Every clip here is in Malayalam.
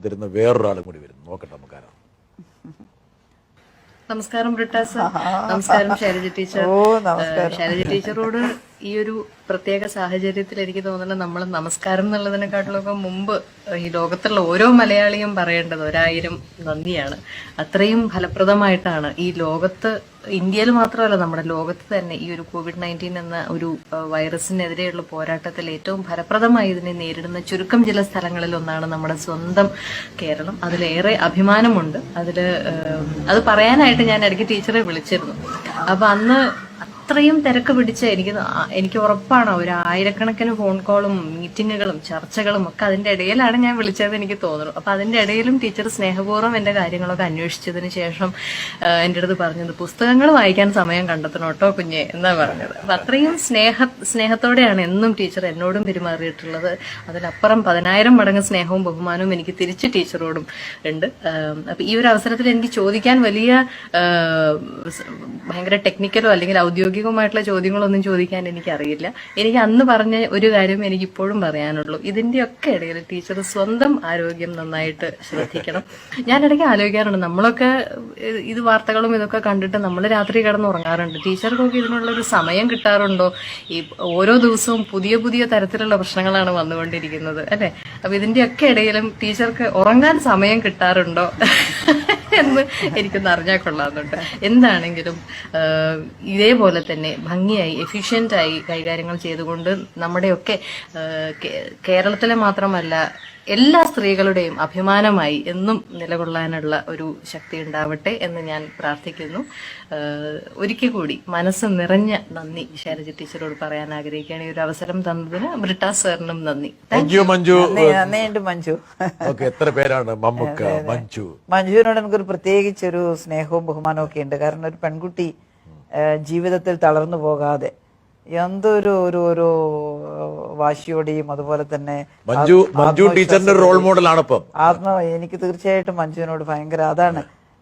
തരുന്ന വേറൊരാളും കൂടി വരുന്നു. നോക്കട്ടെ നമുക്കാരാണ്. നമസ്കാരം ബ്രിട്ടാസ്. നമസ്കാരം ശൈലജ ടീച്ചർ. ശൈലജ ടീച്ചറോട് ഈ ഒരു പ്രത്യേക സാഹചര്യത്തിൽ എനിക്ക് തോന്നുന്നത് നമ്മൾ നമസ്കാരം എന്നുള്ളതിനെക്കാട്ടിലൊക്കെ മുമ്പ് ഈ ലോകത്തുള്ള ഓരോ മലയാളിയും പറയേണ്ടത് 1000 നന്ദിയാണ്. അത്രയും ഫലപ്രദമായിട്ടാണ് ഈ ലോകത്ത്, ഇന്ത്യയിൽ മാത്രമല്ല നമ്മുടെ ലോകത്ത് തന്നെ ഈ ഒരു COVID-19 എന്ന ഒരു വൈറസിനെതിരെയുള്ള പോരാട്ടത്തിൽ ഏറ്റവും ഫലപ്രദമായി ഇതിനെ നേരിടുന്ന ചുരുക്കം ചില സ്ഥലങ്ങളിൽ ഒന്നാണ് നമ്മുടെ സ്വന്തം കേരളം. അതിലേറെ അഭിമാനമുണ്ട്. അത് പറയാനായിട്ട് ഞാൻ ഇടയ്ക്ക് ടീച്ചറെ വിളിച്ചിരുന്നു. അപ്പൊ അന്ന് അത്രയും തിരക്ക് പിടിച്ച എനിക്ക് ഉറപ്പാണ് ഒരു 1000കണക്കിന് ഫോൺ കോളും മീറ്റിങ്ങുകളും ചർച്ചകളും ഒക്കെ അതിന്റെ ഇടയിലാണ് ഞാൻ വിളിച്ചത് എനിക്ക് തോന്നുന്നു. അപ്പൊ അതിന്റെ ഇടയിലും ടീച്ചർ സ്നേഹപൂർവ്വം എന്റെ കാര്യങ്ങളൊക്കെ അന്വേഷിച്ചതിന് ശേഷം എന്റെ അടുത്ത് പറഞ്ഞത് പുസ്തകങ്ങൾ വായിക്കാൻ സമയം കണ്ടെത്തണം കേട്ടോ കുഞ്ഞെ എന്നാ പറഞ്ഞത്. അപ്പൊ അത്രയും സ്നേഹത്തോടെയാണ് എന്നും ടീച്ചർ എന്നോടും പെരുമാറിയിട്ടുള്ളത്. അതിലപ്പുറം 10000 മടങ്ങ് സ്നേഹവും ബഹുമാനവും എനിക്ക് തിരിച്ച് ടീച്ചറോടും ഉണ്ട്. അപ്പൊ ഈ ഒരു അവസരത്തിൽ എനിക്ക് ചോദിക്കാൻ വലിയ ഭയങ്കര ടെക്നിക്കലോ അല്ലെങ്കിൽ ഔദ്യോഗികമായിട്ടുള്ള ചോദ്യങ്ങളൊന്നും ചോദിക്കാൻ എനിക്കറിയില്ല. എനിക്ക് അന്ന് പറഞ്ഞ ഒരു കാര്യം എനിക്ക് ഇപ്പോഴും പറയാനുള്ളൂ. ഇതിന്റെയൊക്കെ ഇടയിൽ ടീച്ചർ സ്വന്തം ആരോഗ്യം നന്നായിട്ട് ശ്രദ്ധിക്കണം. ഞാൻ ഇടയ്ക്ക് ആലോചിക്കാറുണ്ട്, നമ്മളൊക്കെ ഇത് വാർത്തകളും ഇതൊക്കെ കണ്ടിട്ട് നമ്മൾ രാത്രി കിടന്ന് ഉറങ്ങാറുണ്ട്. ടീച്ചർക്കൊക്കെ ഇതിനുള്ളൊരു സമയം കിട്ടാറുണ്ടോ? ഈ ഓരോ ദിവസവും പുതിയ പുതിയ തരത്തിലുള്ള പ്രശ്നങ്ങളാണ് വന്നുകൊണ്ടിരിക്കുന്നത് അല്ലെ? അപ്പൊ ഇതിന്റെയൊക്കെ ഇടയിലും ടീച്ചർക്ക് ഉറങ്ങാൻ സമയം കിട്ടാറുണ്ടോ എന്ന് എനിക്കൊന്ന് അറിഞ്ഞാൽ കൊള്ളാമെന്നുണ്ട്. എന്താണെങ്കിലും ഇതേപോലെ തന്നെ ഭംഗിയായി എഫിഷ്യൻ്റായി കൈകാര്യങ്ങൾ ചെയ്തുകൊണ്ട് നമ്മുടെയൊക്കെ കേരളത്തിലെ മാത്രമല്ല എല്ലാ സ്ത്രീകളുടെയും അഭിമാനമായി എന്നും നിലകൊള്ളാനുള്ള ഒരു ശക്തി ഉണ്ടാവട്ടെ എന്ന് ഞാൻ പ്രാർത്ഥിക്കുന്നു. ഒരിക്കൽ കൂടി മനസ്സ് നിറഞ്ഞ നന്ദി ശൈലജ ടീച്ചറോട് പറയാൻ ആഗ്രഹിക്കുകയാണ്. ഈ ഒരു അവസരം തന്നതിന് ബ്രിട്ടാസ് സാറിനും നന്ദി. നന്ദിയുണ്ട് മഞ്ജു. എത്ര പേരാണ് മഞ്ജുവിനോട് എനിക്കൊരു പ്രത്യേകിച്ചൊരു സ്നേഹവും ബഹുമാനവും ഒക്കെ ഉണ്ട്. കാരണം ഒരു പെൺകുട്ടി ജീവിതത്തിൽ തളർന്നു പോകാതെ എന്തൊരു ഒരു വാശിയോടെയും അതുപോലെ തന്നെ ടീച്ചറിന്റെ റോൾ മോഡലാണ്. എനിക്ക് തീർച്ചയായിട്ടും മഞ്ജുവിനോട് ഭയങ്കര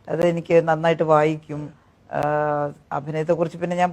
അത് എനിക്ക് നന്നായിട്ട് വായിക്കും. അഭിനയത്തെ കുറിച്ച് പിന്നെ ഞാൻ